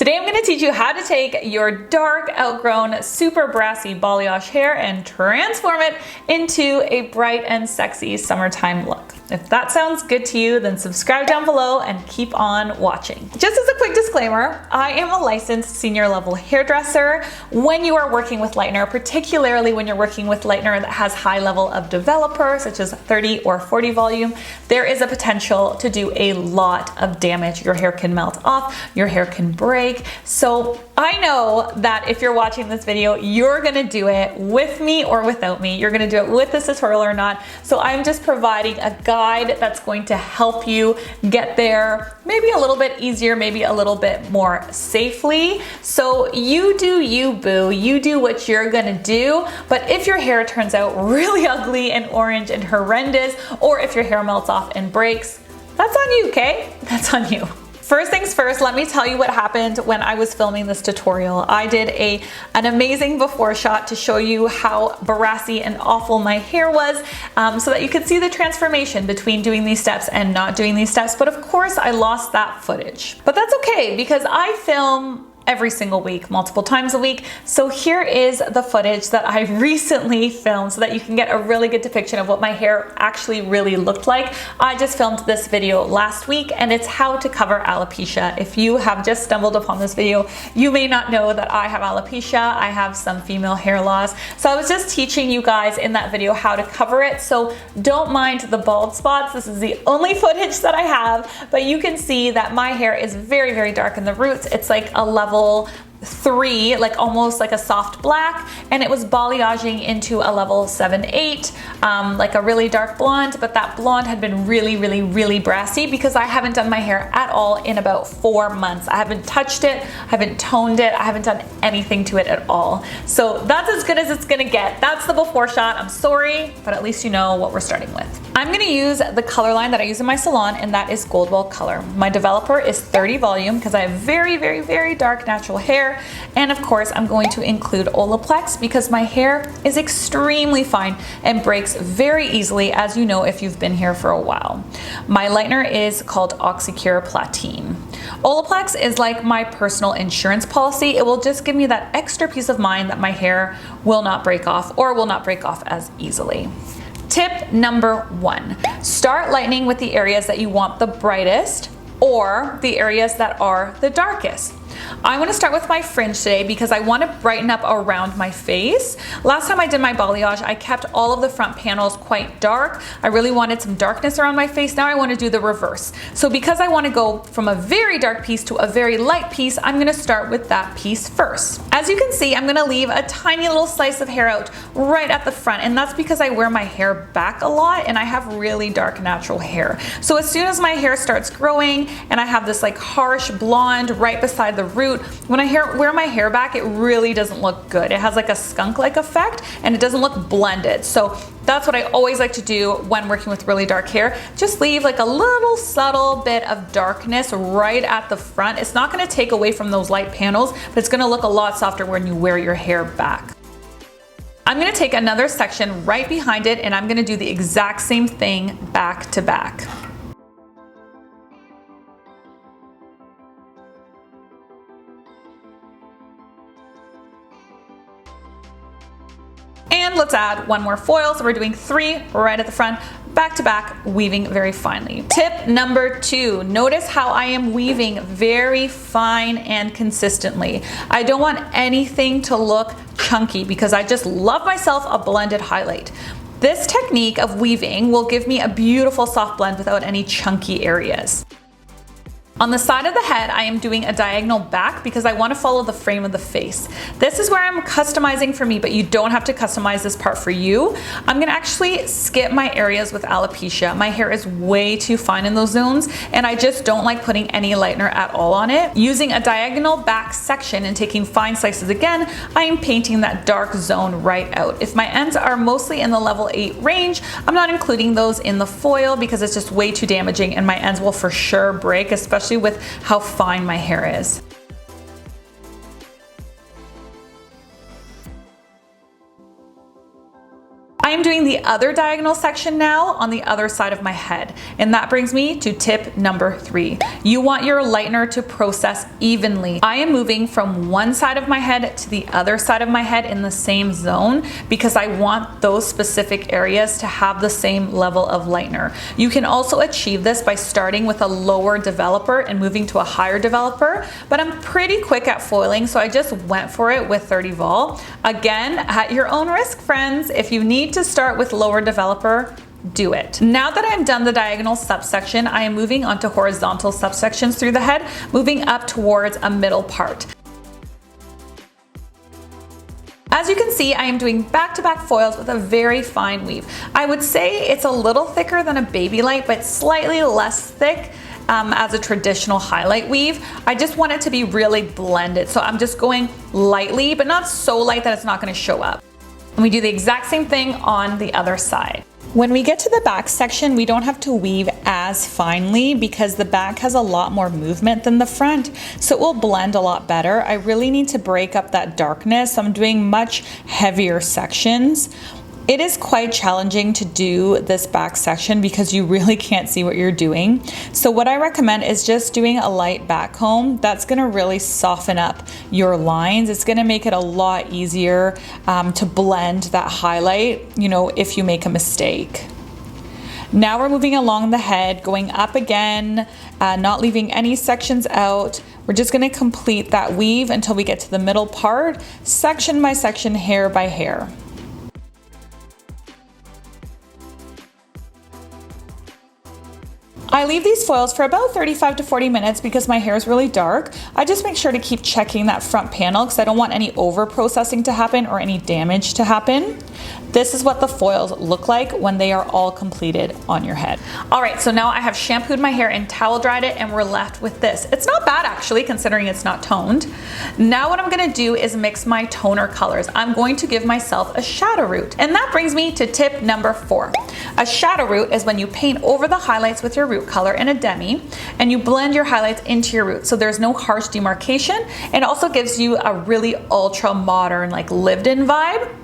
Today I'm going to teach you how to take your dark, outgrown, super brassy balayage hair and transform it into a bright and sexy summertime look. If that sounds good to you, then subscribe down below and keep on watching. Just as a quick disclaimer, I am a licensed senior level hairdresser. When you are working with Lightener, particularly when you're working with Lightener that has high level of developer, such as 30 or 40 volume, there is a potential to do a lot of damage. Your hair can melt off, your hair can break. So I know that if you're watching this video, you're gonna do it with me or without me. You're gonna do it with this tutorial or not. So I'm just providing a guide that's going to help you get there maybe a little bit easier, maybe a little bit more safely. So you do you, boo. You do what you're gonna do. But if your hair turns out really ugly and orange and horrendous, or if your hair melts off and breaks, that's on you, okay? That's on you. First things first, let me tell you what happened when I was filming this tutorial. I did an amazing before shot to show you how brassy and awful my hair was, so that you could see the transformation between doing these steps and not doing these steps. But of course, I lost that footage. But that's okay, because I film every single week, multiple times a week. So here is the footage that I recently filmed so that you can get a really good depiction of what my hair actually really looked like. I just filmed this video last week and it's how to cover alopecia. If you have just stumbled upon this video, you may not know that I have alopecia. I have some female hair loss. So I was just teaching you guys in that video how to cover it. So don't mind the bald spots. This is the only footage that I have, but you can see that my hair is very, very dark in the roots. It's like a level 3, like almost like a soft black, and it was balayaging into a level 7-8, like a really dark blonde, but that blonde had been really, really, really brassy because I haven't done my hair at all in about 4 months. I haven't touched it, I haven't toned it, I haven't done anything to it at all. So that's as good as it's gonna get. That's the before shot. I'm sorry, but at least you know what we're starting with. I'm gonna use the color line that I use in my salon, and that is Goldwell Colour. My developer is 30 volume because I have very, very, very dark natural hair. And of course, I'm going to include Olaplex because my hair is extremely fine and breaks very easily, as you know if you've been here for a while. My lightener is called Oxycur Platin. Olaplex is like my personal insurance policy. It will just give me that extra peace of mind that my hair will not break off or will not break off as easily. Tip number 1, start lightening with the areas that you want the brightest or the areas that are the darkest. I want to start with my fringe today because I want to brighten up around my face. Last time I did my balayage, I kept all of the front panels quite dark. I really wanted some darkness around my face. Now I want to do the reverse. So because I want to go from a very dark piece to a very light piece, I'm going to start with that piece first. As you can see, I'm going to leave a tiny little slice of hair out right at the front, and that's because I wear my hair back a lot and I have really dark natural hair. So as soon as my hair starts growing and I have this like harsh blonde right beside the root, when I wear my hair back, it really doesn't look good. It has like a skunk-like effect and it doesn't look blended. So that's what I always like to do when working with really dark hair. Just leave like a little subtle bit of darkness right at the front. It's not going to take away from those light panels, but it's going to look a lot softer when you wear your hair back. I'm going to take another section right behind it and I'm going to do the exact same thing back to back. And let's add one more foil. So we're doing 3 right at the front, back to back, weaving very finely. Tip number 2, notice how I am weaving very fine and consistently. I don't want anything to look chunky because I just love myself a blended highlight. This technique of weaving will give me a beautiful soft blend without any chunky areas. On the side of the head, I am doing a diagonal back because I want to follow the frame of the face. This is where I'm customizing for me, but you don't have to customize this part for you. I'm going to actually skip my areas with alopecia. My hair is way too fine in those zones, and I just don't like putting any lightener at all on it. Using a diagonal back section and taking fine slices again, I am painting that dark zone right out. If my ends are mostly in the level 8 range, I'm not including those in the foil because it's just way too damaging and my ends will for sure break, especially with how fine my hair is. I I'm doing the other diagonal section now on the other side of my head. And that brings me to tip number 3. You want your lightener to process evenly. I am moving from one side of my head to the other side of my head in the same zone because I want those specific areas to have the same level of lightener. You can also achieve this by starting with a lower developer and moving to a higher developer, but I'm pretty quick at foiling, so I just went for it with 30 vol. Again, at your own risk, friends. If you need to start with lower developer, do it. Now that I'm done the diagonal subsection, I am moving on to horizontal subsections through the head, moving up towards a middle part. As you can see, I am doing back-to-back foils with a very fine weave. I would say it's a little thicker than a baby light, but slightly less thick as a traditional highlight weave. I just want it to be really blended. So I'm just going lightly, but not so light that it's not gonna show up. And we do the exact same thing on the other side. When we get to the back section, we don't have to weave as finely because the back has a lot more movement than the front, so it will blend a lot better. I really need to break up that darkness, so I'm doing much heavier sections. It is quite challenging to do this back section because you really can't see what you're doing. So what I recommend is just doing a light back comb. That's gonna really soften up your lines. It's gonna make it a lot easier to blend that highlight, you know, if you make a mistake. Now we're moving along the head, going up again, not leaving any sections out. We're just gonna complete that weave until we get to the middle part, section by section, hair by hair. I leave these foils for about 35 to 40 minutes because my hair is really dark. I just make sure to keep checking that front panel because I don't want any over processing to happen or any damage to happen. This is what the foils look like when they are all completed on your head. All right, so now I have shampooed my hair and towel dried it and we're left with this. It's not bad actually, considering it's not toned. Now what I'm gonna do is mix my toner colors. I'm going to give myself a shadow root. And that brings me to tip number 4. A shadow root is when you paint over the highlights with your root color in a demi and you blend your highlights into your root, so there's no harsh demarcation. It also gives you a really ultra modern, like lived-in vibe.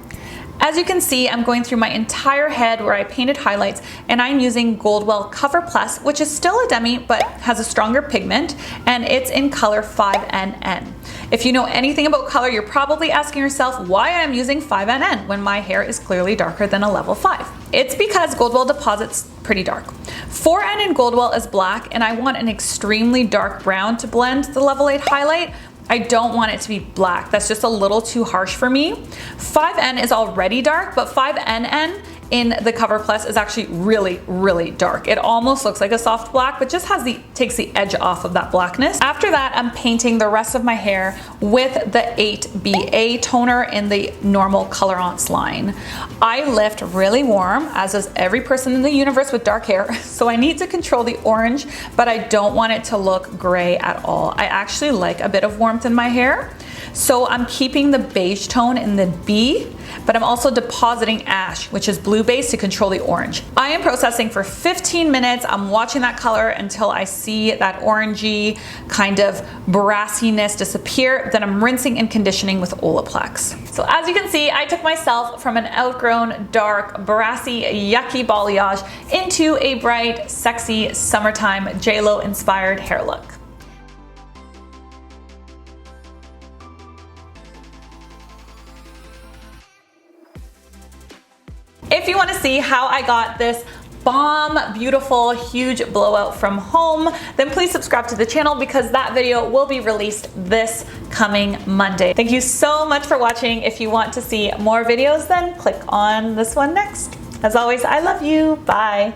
As you can see, I'm going through my entire head where I painted highlights, and I'm using Goldwell CoverPlus, which is still a demi but has a stronger pigment, and it's in color 5NN. If you know anything about color, you're probably asking yourself why I'm using 5NN when my hair is clearly darker than a level 5. It's because Goldwell deposits pretty dark. 4N in Goldwell is black, and I want an extremely dark brown to blend the level 8 highlight. I don't want it to be black. That's just a little too harsh for me. 5N is already dark, but 5NN in the CoverPlus is actually really, really dark. It almost looks like a soft black, but just takes the edge off of that blackness. After that, I'm painting the rest of my hair with the 8BA toner in the normal Colorance line. I lift really warm, as does every person in the universe with dark hair, so I need to control the orange, but I don't want it to look gray at all. I actually like a bit of warmth in my hair, so I'm keeping the beige tone in the B, but I'm also depositing ash, which is blue base, to control the orange. I am processing for 15 minutes. I'm watching that color until I see that orangey kind of brassiness disappear. Then I'm rinsing and conditioning with Olaplex. So as you can see, I took myself from an outgrown, dark, brassy, yucky balayage into a bright, sexy, summertime J-Lo inspired hair look. If you want to see how I got this bomb, beautiful, huge blowout from home, then please subscribe to the channel because that video will be released this coming Monday. Thank you so much for watching. If you want to see more videos, then click on this one next. As always, I love you. Bye.